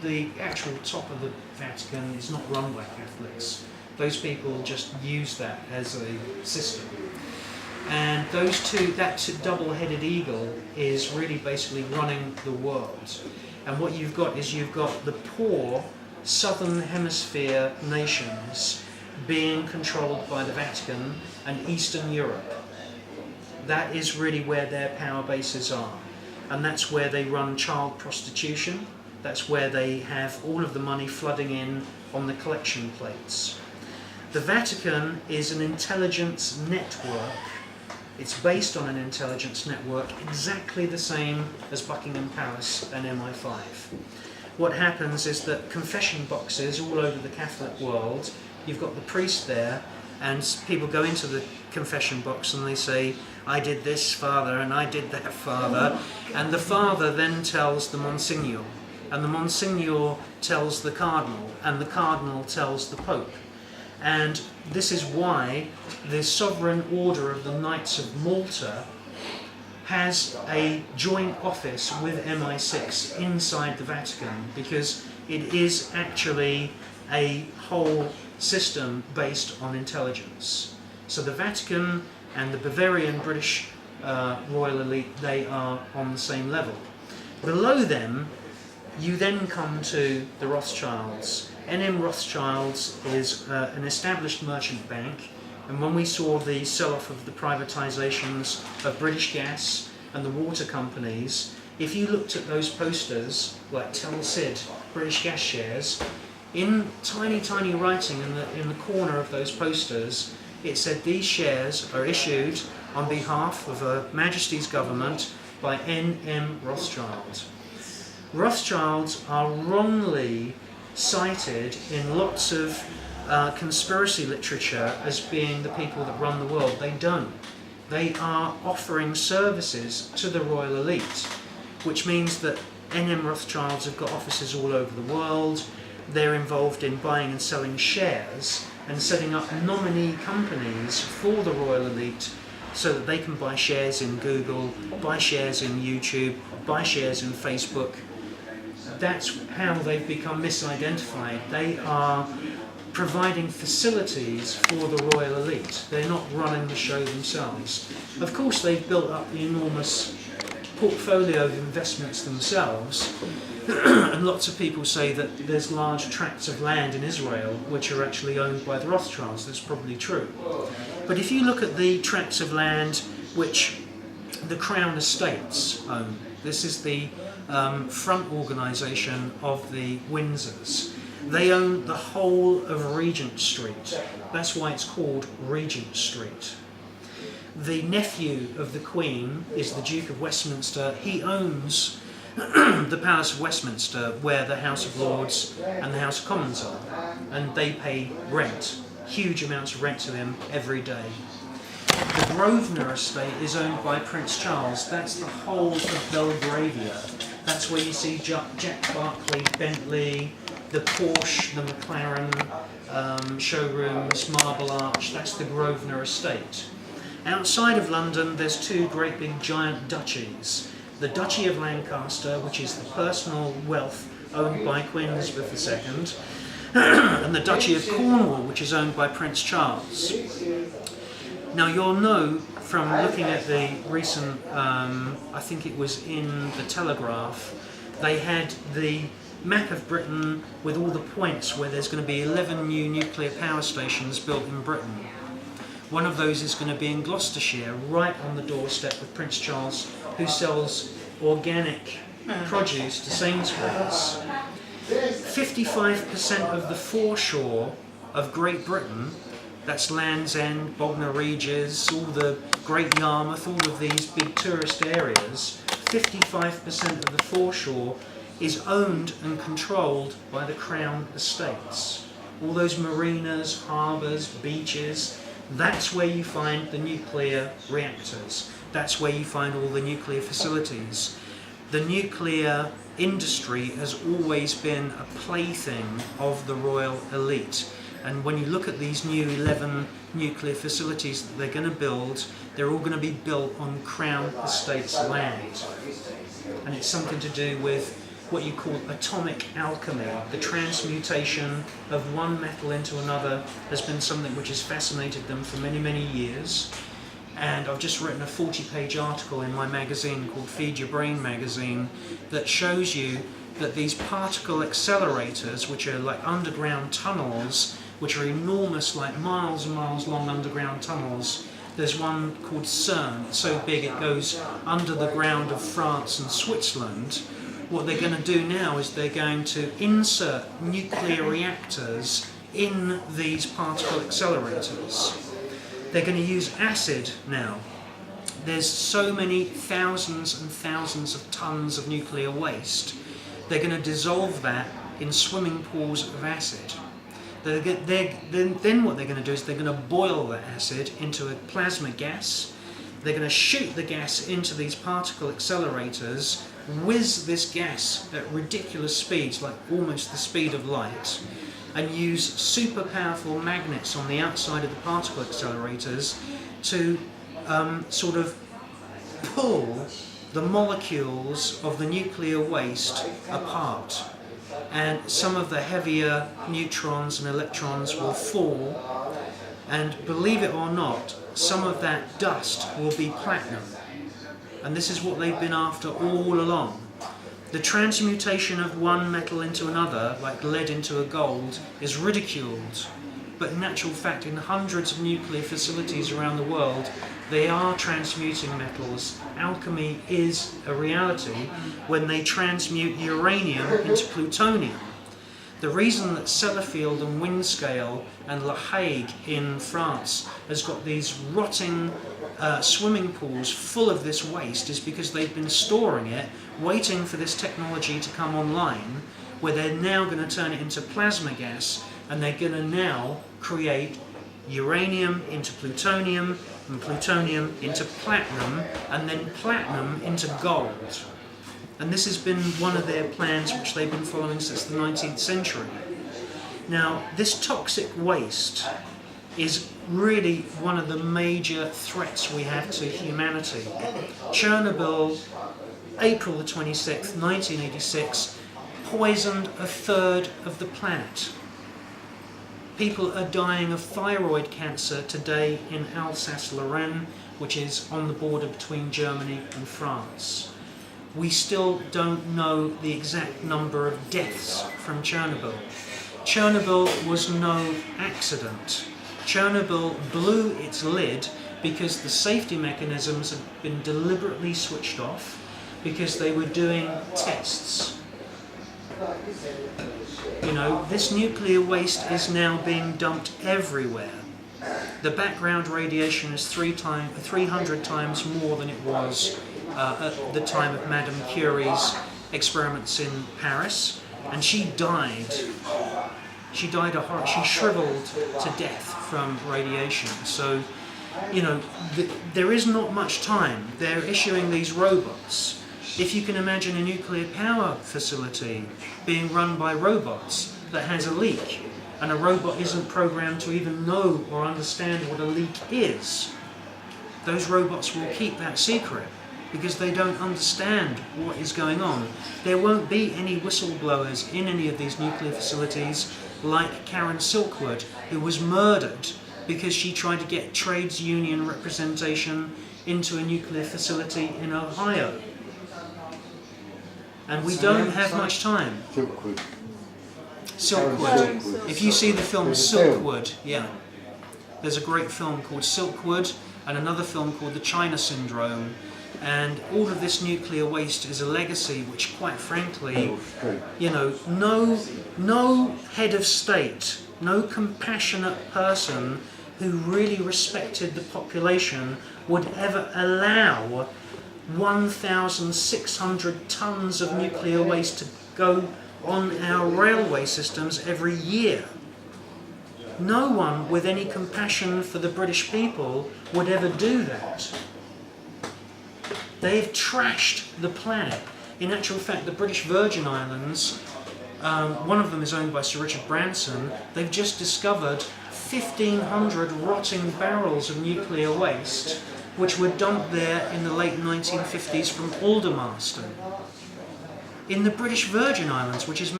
the actual top of the Vatican is not run by Catholics. Those people just use that as a system. And that double-headed eagle is really basically running the world. And what you've got the poor southern hemisphere nations being controlled by the Vatican and Eastern Europe. That is really where their power bases are. And that's where they run child prostitution. That's where they have all of the money flooding in on the collection plates. The Vatican is an intelligence network. It's based on an intelligence network exactly the same as Buckingham Palace and MI5. What happens is that confession boxes all over the Catholic world, you've got the priest there, and people go into the confession box and they say, I did this, Father, and I did that, Father. And the Father then tells the Monsignor, and the Monsignor tells the Cardinal, and the Cardinal tells the Pope. And this is why the Sovereign Order of the Knights of Malta has a joint office with MI6 inside the Vatican, because it is actually a whole system based on intelligence. So the Vatican and the Bavarian British royal elite, they are on the same level. Below them, you then come to the Rothschilds. NM Rothschilds is an established merchant bank, and when we saw the sell-off of the privatisations of British Gas and the water companies, if you looked at those posters, like Tell Sid, British Gas shares, in tiny, tiny writing in the corner of those posters, it said these shares are issued on behalf of Her Majesty's government by NM Rothschild. Rothschilds are wrongly cited in lots of conspiracy literature as being the people that run the world. They don't. They are offering services to the royal elite, which means that NM Rothschilds have got offices all over the world. They're involved in buying and selling shares and setting up nominee companies for the royal elite so that they can buy shares in Google, buy shares in YouTube, buy shares in Facebook. That's how they've become misidentified. They are providing facilities for the royal elite. They're not running the show themselves. Of course, they've built up the enormous portfolio of investments themselves, and lots of people say that there's large tracts of land in Israel which are actually owned by the Rothschilds. That's probably true. But if you look at the tracts of land which the Crown Estates own, this is the front organisation of the Windsors. They own the whole of Regent Street. That's why it's called Regent Street. The nephew of the Queen is the Duke of Westminster. He owns the Palace of Westminster, where the House of Lords and the House of Commons are. And they pay rent, huge amounts of rent to him every day. The Grosvenor estate is owned by Prince Charles. That's the whole of Belgravia. That's where you see Jack Barclay, Bentley, the Porsche, the McLaren showrooms, Marble Arch. That's the Grosvenor estate. Outside of London, there's two great big giant duchies. The Duchy of Lancaster, which is the personal wealth owned by Queen Elizabeth II, and the Duchy of Cornwall, which is owned by Prince Charles. Now you'll know from looking at the recent, I think it was in the Telegraph, they had the map of Britain with all the points where there's going to be 11 new nuclear power stations built in Britain. One of those is going to be in Gloucestershire, right on the doorstep of Prince Charles, who sells organic produce to Sainsbury's. 55% of the foreshore of Great Britain, that's Land's End, Bognor Regis, all the Great Yarmouth, all of these big tourist areas, 55% of the foreshore is owned and controlled by the Crown Estates. All those marinas, harbours, beaches, that's where you find the nuclear reactors. That's where you find all the nuclear facilities. The nuclear industry has always been a plaything of the royal elite. And when you look at these new 11 nuclear facilities that they're going to build, they're all going to be built on Crown Estates land. And it's something to do with what you call atomic alchemy. The transmutation of one metal into another has been something which has fascinated them for many, many years. And I've just written a 40-page article in my magazine called Feed Your Brain magazine that shows you that these particle accelerators, which are like underground tunnels, which are enormous, like miles and miles long underground tunnels. There's one called CERN, it's so big it goes under the ground of France and Switzerland. What they're going to do now is they're going to insert nuclear reactors in these particle accelerators. They're going to use acid now. There's so many thousands and thousands of tons of nuclear waste. They're going to dissolve that in swimming pools of acid. Then what they're going to do is they're going to boil the acid into a plasma gas. They're going to shoot the gas into these particle accelerators, whiz this gas at ridiculous speeds, like almost the speed of light, and use super powerful magnets on the outside of the particle accelerators to sort of pull the molecules of the nuclear waste apart. And some of the heavier neutrons and electrons will fall, and believe it or not, some of that dust will be platinum. And this is what they've been after all along. The transmutation of one metal into another, like lead into a gold, is ridiculed. But in actual fact, in hundreds of nuclear facilities around the world, they are transmuting metals. Alchemy is a reality when they transmute uranium into plutonium. The reason that Sellafield and Windscale and La Hague in France has got these rotting swimming pools full of this waste is because they've been storing it, waiting for this technology to come online, where they're now going to turn it into plasma gas, and they're going to now create uranium into plutonium, and plutonium into platinum, and then platinum into gold. And this has been one of their plans which they've been following since the 19th century. Now, this toxic waste is really one of the major threats we have to humanity. Chernobyl, April the 26th, 1986, poisoned a third of the planet. People are dying of thyroid cancer today in Alsace-Lorraine, which is on the border between Germany and France. We still don't know the exact number of deaths from Chernobyl. Chernobyl was no accident. Chernobyl blew its lid because the safety mechanisms had been deliberately switched off because they were doing tests. You know, this nuclear waste is now being dumped everywhere. The background radiation is 300 times more than it was at the time of Madame Curie's experiments in Paris, and she died. She shriveled to death from radiation. So, you know, there is not much time. They're issuing these robots. If you can imagine a nuclear power facility being run by robots that has a leak, and a robot isn't programmed to even know or understand what a leak is, those robots will keep that secret because they don't understand what is going on. There won't be any whistleblowers in any of these nuclear facilities like Karen Silkwood, who was murdered because she tried to get trades union representation into a nuclear facility in Ohio. And we don't have much time. Silkwood. If you see the film Silkwood, yeah. There's a great film called Silkwood and another film called The China Syndrome. And all of this nuclear waste is a legacy which, quite frankly, you know, no head of state, no compassionate person who really respected the population would ever allow 1,600 tons of nuclear waste to go on our railway systems every year. No one with any compassion for the British people would ever do that. They've trashed the planet. In actual fact, the British Virgin Islands, one of them is owned by Sir Richard Branson, they've just discovered 1,500 rotting barrels of nuclear waste which were dumped there in the late 1950s from Aldermaston. in the British Virgin Islands, which is